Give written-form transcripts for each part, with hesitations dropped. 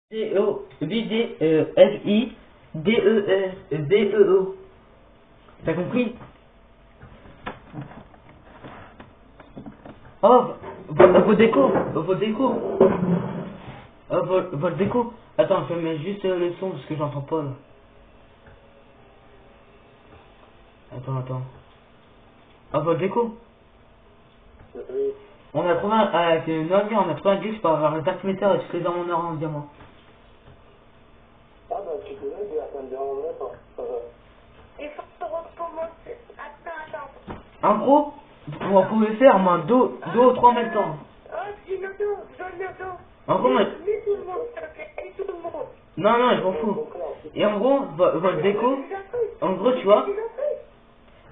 D-O-V-D-F-I-D-E-S-D-E-O. T'as compris? Oh, vos déco, vos déco. Oh, votre déco. Attends, je mets juste le son parce que j'entends pas là. Attends. Oh, votre déco. On a trouvé avec Novi, on a trouvé un glitch pour avoir le dark meter et toutes les armes en or en diamant. Ah bah tu peux l'aider, ça me dérangerait pas. Il faut recommencer. Attends. En gros, on pouvait faire moins deux ou trois en même temps. Oh, j'ai le dos. En gros, Mais tout le monde, s'il te plaît. Et tout le monde. non, je m'en fous. Et en gros, votre déco, en gros, tu vois,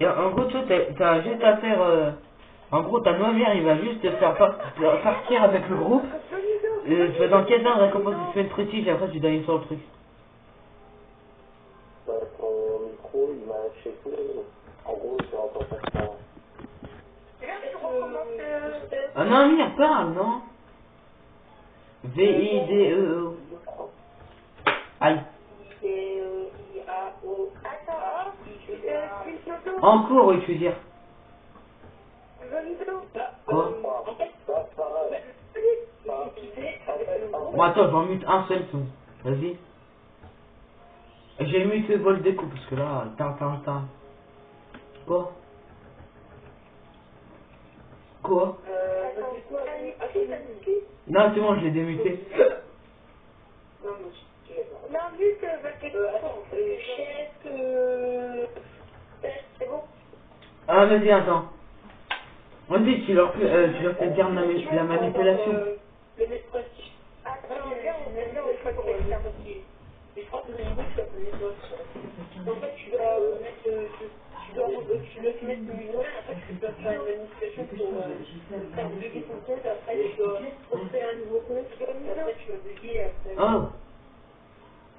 et en gros, tu vois, t'as juste à faire, en gros, ta Noivire, il va juste te faire partir avec le groupe. Tu vas dans le caserne, récompense, tu fais le prestige, et après tu dois aller sur le truc. Bah, ton micro, il m'a lâché tout. En gros, je n'entends pas ça. Là, tu recommences. Ah non, mais parle, non? V-I-D-E-O. Aïe. D-E-I-A-O. Attends, En cours, oui, tu veux dire. Quoi? Bon, attends, j'en mute un seul son. Vas-y. J'ai muté vol déco parce que là, Quoi? Quoi? Non, c'est bon, je l'ai démuté. Non, juste c'est bon. Ah, vas-y, attends. On dit, tu leur fais dire la manipulation. Attends, viens, on fait pour ça. Je crois que le niveau, tu vas connaître d'autres. En fait, tu dois mettre le niveau, après tu dois faire une manipulation pour faire bugger ton compte, après tu dois refaire un nouveau compte, après tu vas bugger, après... Oh.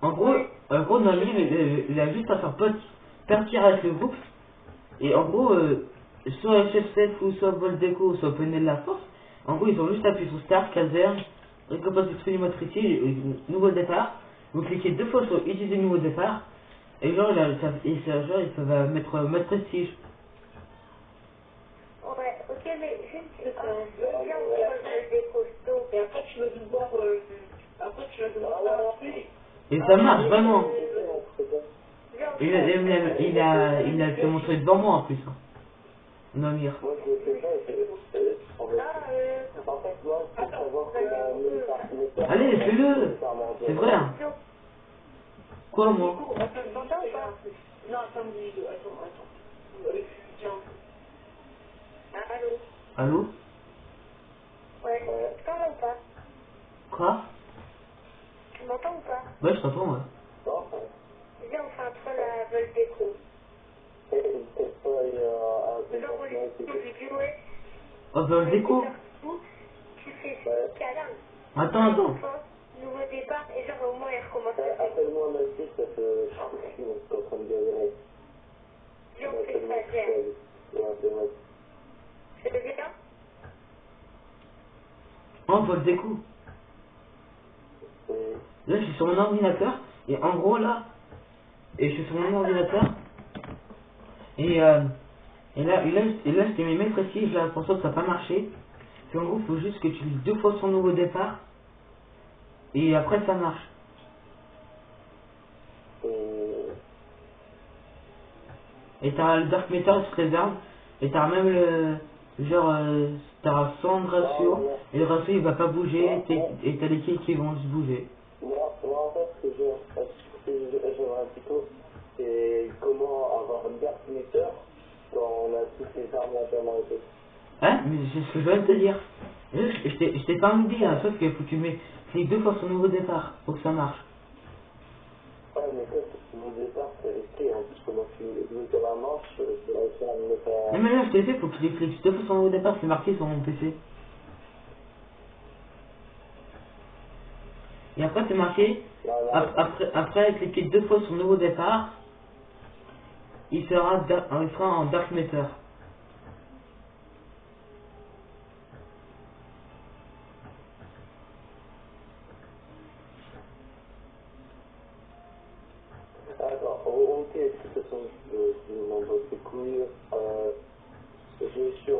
En gros, Namir, il a juste à faire partir avec le groupe. Et en gros, soit HFCF ou soit Voldeco, soit Penel de la Force, en gros, ils ont juste appuyé sur Start, Caserne, récompense disponible motricité, nouveau départ. Vous cliquez deux fois sur utiliser nouveau départ. Et genre, il va mettre mode prestige. Ouais, ok, mais juste, viens, on fait des costauds. Et après tu vas devoir faire un truc. Et ça marche vraiment. Il a te montré devant moi en plus. Hein. Namir. Moi, je ne sais pas, en fait, moi, il faut savoir que Allez, fais-le. C'est vrai. Hein. Quoi, moi? Non, attends, tiens. Allô? Allô? Ouais, tu m'entends ou pas? Quoi? Tu m'entends ou pas? Ouais, je t'entends, ouais. Viens, on fait un troll à vol déco. Genre, au lieu de jouer, Oh, dans le déco? tu fais câlin. Attends. Nouveau départ, et genre au moins il recommence. Appelle-moi Mathis, parce que je suis en train de galérer. Viens, on fait ça, viens. C'est le bien? Oh, vol déco. Là, je suis sur mon ordinateur. Et en gros, là, je suis sur mon ordinateur. Et là, je t'ai mis maître prestige là, pour ça que ça n'a pas marché. Puis en gros, il faut juste que tu lises deux fois son nouveau départ. Et après, ça marche. Et t'as le Dark Meter qui se réserve. Et t'as même le... Genre, t'as 100 de ratio. Et le ratio, il va pas bouger. Et t'as les kills qui vont se bouger. Moi, en fait, ce que j'aimerais plutôt, c'est comment avoir un dark meter quand on a toutes les armes à faire dans. Hein? Mais c'est ce que je viens de te dire. Je t'ai pas dit, hein, sauf qu'il faut que tu mets clique deux fois son nouveau départ pour que ça marche. Ouais, mais ça, c'est mon départ, c'est resté. En plus, comment tu veux que la manche, je vais réussir à me le faire. Non, mais là, je t'ai fait, faut que tu cliques deux fois son nouveau départ, c'est marqué sur mon PC. Et après, c'est marqué, après cliquer deux fois sur nouveau départ, il sera en Dark Meter. ok, de toute façon, je m'en bats les couilles. Je suis sur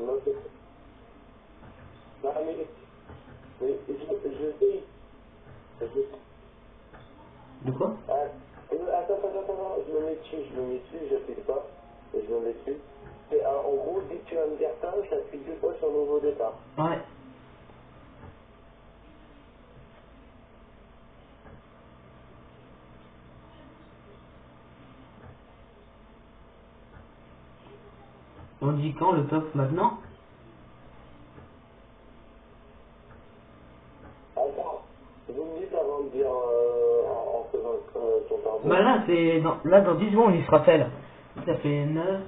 notre... Non, mais je sais. De quoi? Attends, je me mets dessus, j'appuie pas, et je me mets dessus. Et en gros, dès que tu vas me dire ça, j'appuie 2 fois sur nouveau départ. Ouais. On dit quand le top maintenant? Attends, vous me dites avant de dire en faisant ton pardon. Bah là, c'est là dans 10 secondes, il se rappelle. Ça fait 9,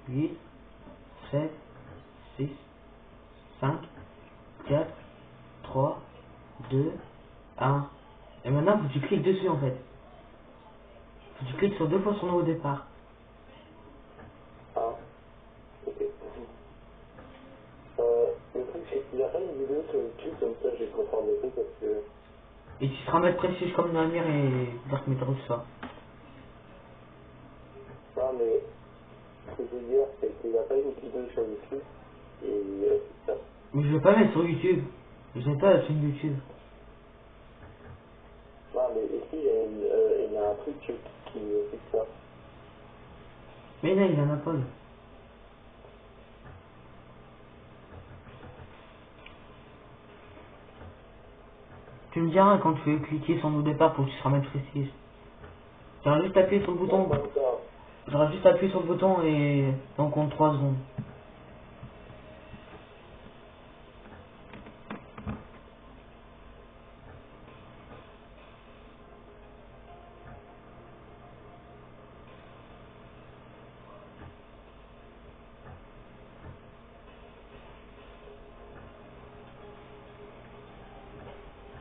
8, 7, 6, 5, 4, 3, 2, 1. Et maintenant, faut que tu cliques dessus en fait. Faut que tu cliques sur 2 fois sur nouveau départ. Ah, ok. Le truc, c'est qu'il n'y a pas une vidéo sur YouTube, comme ça je vais comprendre le truc parce que... Et tu seras mettre prestige comme Namir et Dark Metal tout ça. Non, mais ce que je veux dire, c'est qu'il n'y a pas une vidéo sur YouTube et c'est ça. Mais je vais pas mettre sur YouTube. Je n'ai pas la chaîne YouTube. Non, mais ici, il y a un truc qui fait ça. Mais là, il en a pas. Là. Tu me diras quand tu veux cliquer sur nouveau départ pour que tu seras mettre prestige. J'aurais juste appuyé sur le bouton. J'aurais juste appuyé sur le bouton et on compte 3 secondes.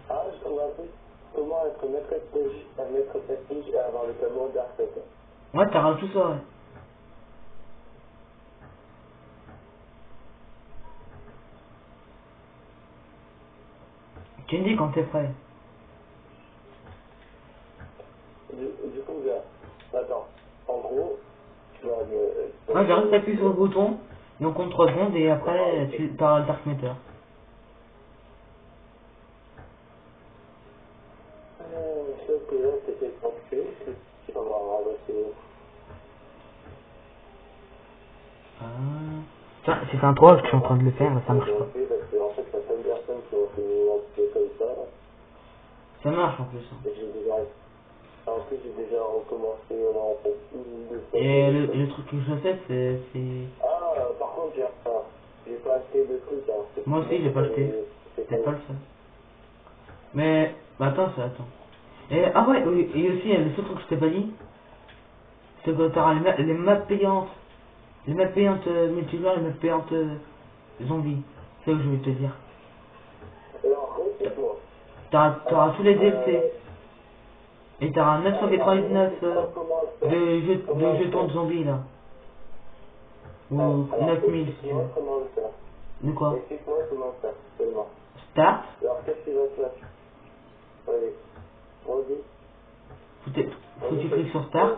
Ah, je trouve un truc. Comment être maître prestige et avoir le tableau Dark Metal. Ouais, t'auras tout ça, ouais. Tu me dis quand t'es prêt. Du coup, là, attends. En gros, tu vas me... Ouais, j'arrête d'appuyer sur le bouton et on compte 3 secondes et après tu auras le Dark Meter. Sauf que là, c'était tranquille, tu vas voir, Ah. Tiens, c'est un 3 que je suis en train de le faire, là, ça marche pas. parce que en fait, la seule personne qui ont fait un petit peu comme ça, Ça marche en plus. Hein. et en plus, j'ai déjà recommencé en fait une deux fois. Et le truc que je fais, c'est... Ah, par contre, j'ai pas acheté de truc, hein. Moi aussi, j'ai pas acheté. C'est C'est pas le seul. Mais, bah attends, Et, ah ouais, oui, et aussi, le seul truc que je t'ai pas dit, c'est que t'auras les maps payantes. Les maps payantes multijoueurs, les maps payantes zombies. C'est ce que je vais te dire. Alors, répète-moi. T'auras tous les DLC. Et t'auras 999 de jetons de zombies là. Ou 9000 si tu veux. Comment le faire? De quoi? Explique-moi comment le faire, seulement. Start. Alors, qu'est-ce que tu vas faire? Allez, redis. Faut que tu cliques sur Start.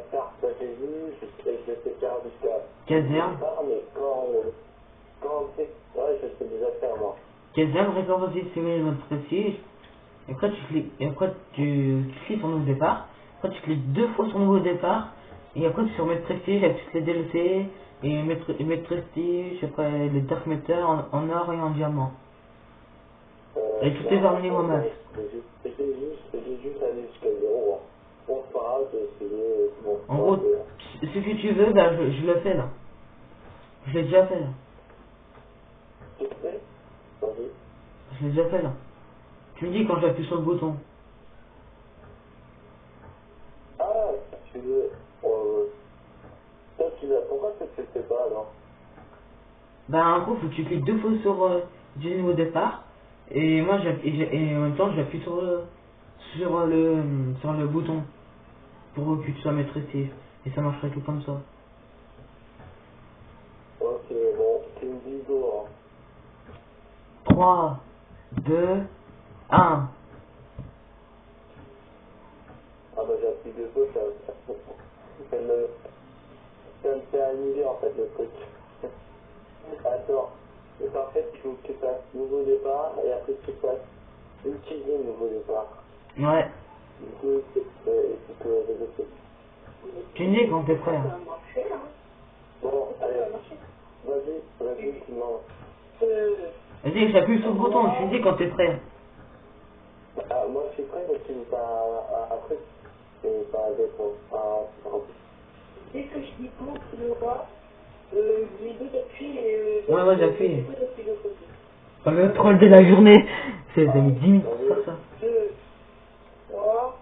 Start, ça j'ai vu, je sais faire jusqu'à... Caserne. Mais quand on sait... Ouais, je sais déjà faire, moi. Caserne, récompense distribuée de mode prestige. Et après tu cliques sur nouveau départ. Après tu cliques 2 fois sur nouveau départ. Et après sur mettre prestige avec toutes les DLC. Et mettre prestige, après le Dark Meter en or et en diamant. Et tout est vers le niveau max. J'ai juste allé jusqu'à 0. Bon, c'est pas grave, j'ai essayé. Bon, En gros, ce que tu veux, bah, je le fais là. Je l'ai déjà fait là. Tu sais? Vas-y. Je l'ai déjà fait là. Tu me dis quand j'appuie sur le bouton. Ah, tu veux... toi, pourquoi tu ne le fais pas, alors? Bah en gros, faut que tu cliques 2 fois sur du niveau départ. Et moi, et en même temps, j'appuie sur le bouton. Pour que tu sois maîtrisé. Et ça marcherait tout comme ça. Ok, bon, tu me dis go, hein. 3, 2, 1. de fois, ça me fait annuler en fait le truc. Attends, donc en fait, il faut que tu fasses nouveau départ et après tu fasses utiliser nouveau départ. Ouais. Du coup, c'est que je sais. Tu me dis quand t'es prêt. Ça Hein. a marché, hein. Bon, Ça allez, a marché. vas-y, tu m'en... Vas-y, j'appuie sur le bouton, tu me dis quand t'es prêt. Ah, moi, je suis prêt, mais tu me fais après, c'est pas dépend. Dès que je dis go, tu le vois. Les deux appuient Ouais, j'appuie. les deux appuient de côté. On le troll de la journée. C'est mis 10 minutes pour faire ça. 2, 3,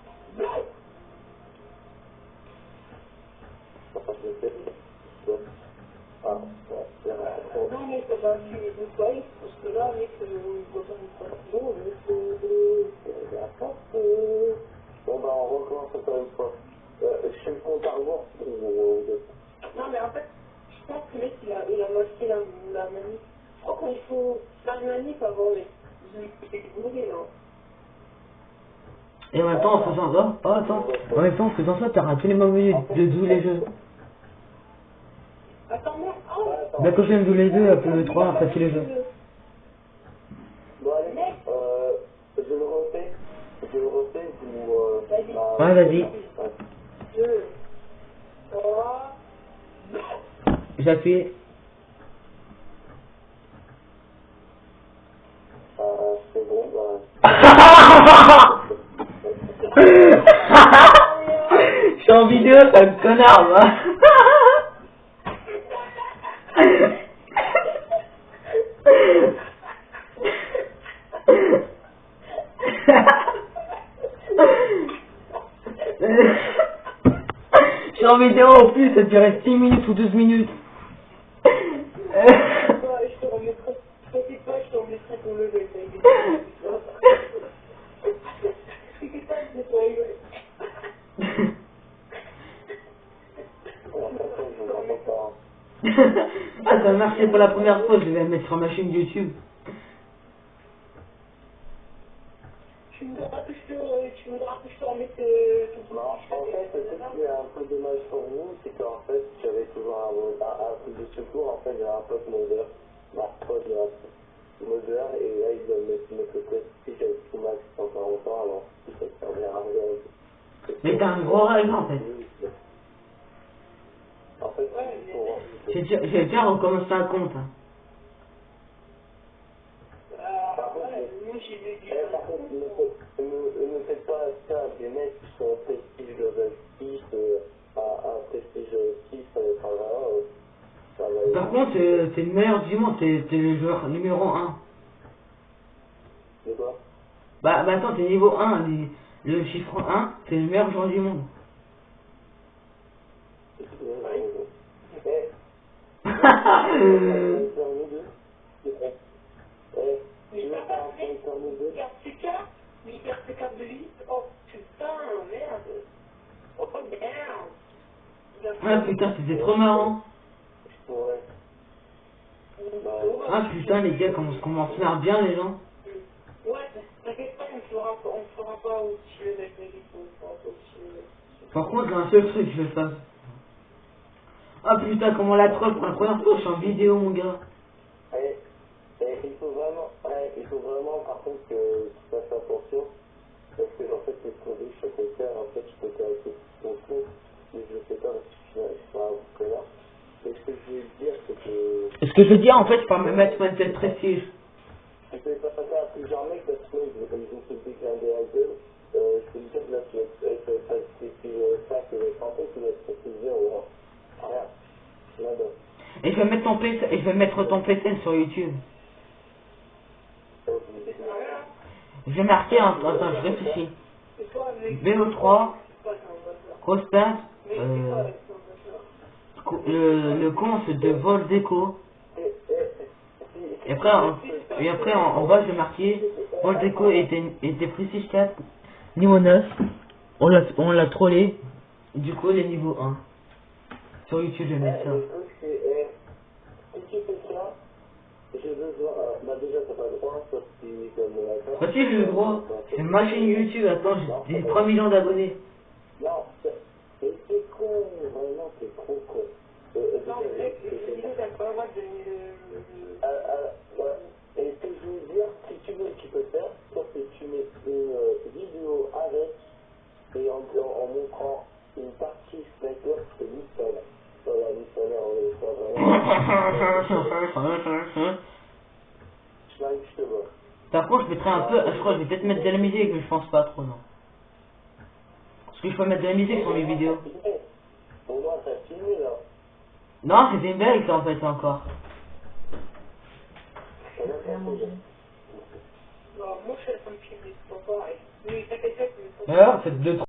non, mais ça va appuyer les deux fois, parce que là, avec le bouton de façon, Bon, bah, on recommence encore une fois. Je fais le compte à rebours. non, mais en fait, je pense que le mec, il a moitié la manip. Je crois qu'il faut faire une manip avant, mais c'est bourré, là. Et en même temps, en faisant ça, oh, attends, en même temps, en faisant ça, t'auras tous les menus de tous les jeux. Attends, merde, oh! Bah, quand j'aime tous les deux, après le 3, après tous les jeux. Bon, allez, je le refais ou... Ouais, vas-y. 2, 3, J'appuie. C'est bon, bah... Je suis en vidéo, c'est un connard, moi. Je suis en vidéo en plus, ça durait 6 minutes ou 12 minutes. je te remettrai, t'inquiète pas, je te remettrai ton level, t'inquiète pas, je te rigoler. Ah, ça a marché pour la première fois, je vais le mettre sur ma chaîne YouTube. Tu voudras que je te remette ton Non, en fait, ce qui est un peu dommage pour nous, c'est qu'en fait, j'avais toujours un truc de secours, en fait, j'avais un pote modeur, ma pote modeur, et là, ils doivent mettre le test, si j'avais tout max pendant longtemps, alors, ça servait à rien. Mais t'as un gros rêve en fait. En fait, J'ai déjà recommencé un compte. Hein. Par contre, ne faites pas ça à des mecs qui sont prestige level 6, à prestige 6, ça va. Par contre, c'est le meilleur du monde, c'est le joueur numéro 1. De quoi? Bah attends, t'es niveau 1, le chiffre 1, c'est le meilleur joueur du monde. Ah putain, c'était trop marrant. Ah putain, les gars, comment se marre bien les gens. Ouais, t'inquiète pas, on ne fera pas au-dessus avec les Par contre, il y a un seul truc que je fasse. Ah putain, comment la troll pour la première fois, je suis en vidéo mon gars. Il faut vraiment par contre que tu fasses attention, parce que en fait les produits que je peux faire, en fait je peux faire avec ton compte, mais je ne sais pas parce que je suis pas un connard. Mais ce que je voulais te dire c'est que... Ce que je veux dire en fait, je peux me mettre sur une prestige. Tu peux pas passer à plusieurs mecs parce que comme ils ont se déclarer à gueule, je peux te dire que là tu vas être prestige 5 et 30 tu vas être prestige 0, rien, là-bas. Et je vais mettre ton PC, et je vais mettre ton PC sur YouTube. Je vais marquer, attends, je réfléchis. VO3, Rostat, le compte de Voldeco. Et après en bas, je vais marquer Voldeco était Prestige 4, niveau 9. On l'a trollé. Du coup, les niveaux 1. Sur YouTube, je vais mettre ça. Si tu fais ça, je veux voir, bah déjà t'as pas le droit, sauf si comme la Bah si, j'ai le droit. C'est ma chaîne YouTube, attends, j'ai 3 millions d'abonnés. Non, moi de Ouais. Et ce que je veux dire, si tu veux, tu peux faire, sauf que tu mets une vidéo avec et en montrant une partie sniper, c'est nickel. Voilà, nickel, on est pas vraiment. Je te vois. Par contre, je mettrai un peu, je crois que je vais peut-être mettre de la musique, mais je pense pas trop, non. Parce que je peux mettre de la musique sur mes vidéos. Au moins, t'as filmé là. Non, c'était une blague en fait encore. T'as même pas fait. Bon, moi je suis en train de filmer, c'est pas pareil. Mais t'inquiète pas, Alors, faites 2-3.